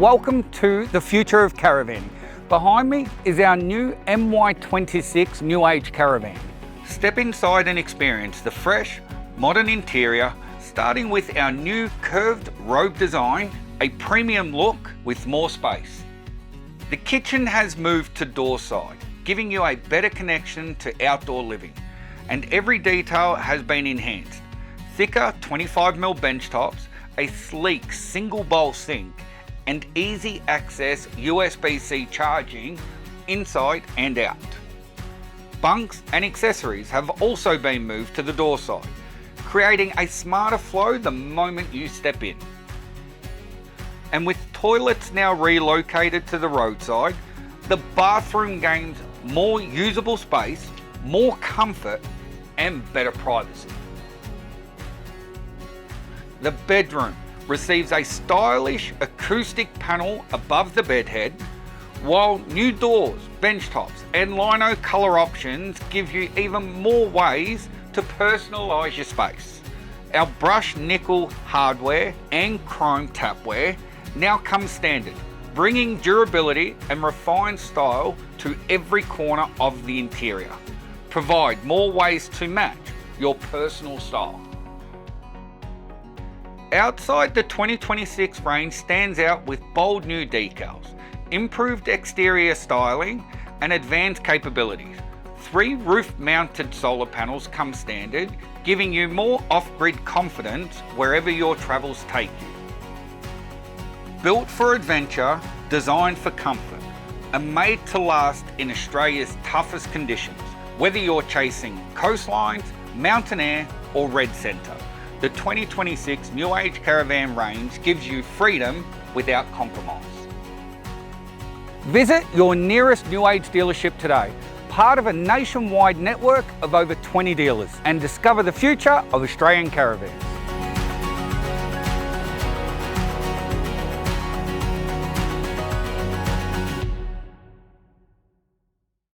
welcome to the future of caravanning. Behind me is our new MY26 New Age Caravan. Step inside and experience the fresh, modern interior, starting with our new curved robe design, a premium look with more space. The kitchen has moved to door side, giving you a better connection to outdoor living, and every detail has been enhanced. Thicker 25mm bench tops, a sleek single bowl sink, and easy access USB-C charging inside and out. Bunks and accessories have also been moved to the door side, creating a smarter flow the moment you step in. And with toilets now relocated to the roadside, the bathroom gains more usable space, more comfort, and better privacy. The bedroom receives a stylish acoustic panel above the bed head, while new doors, bench tops, and lino colour options give you even more ways to personalise your space. Our brushed nickel hardware and chrome tapware now come standard, bringing durability and refined style to every corner of the interior. Provide more ways to match your personal style. Outside, the 2026 range stands out with bold new decals, improved exterior styling, and advanced capabilities. 3 roof-mounted solar panels come standard, giving you more off-grid confidence wherever your travels take you. Built for adventure, designed for comfort, and made to last in Australia's toughest conditions, whether you're chasing coastlines, mountain air, or red centre. The 2026 New Age Caravan range gives you freedom without compromise. Visit your nearest New Age dealership today, part of a nationwide network of over 20 dealers, and discover the future of Australian caravans.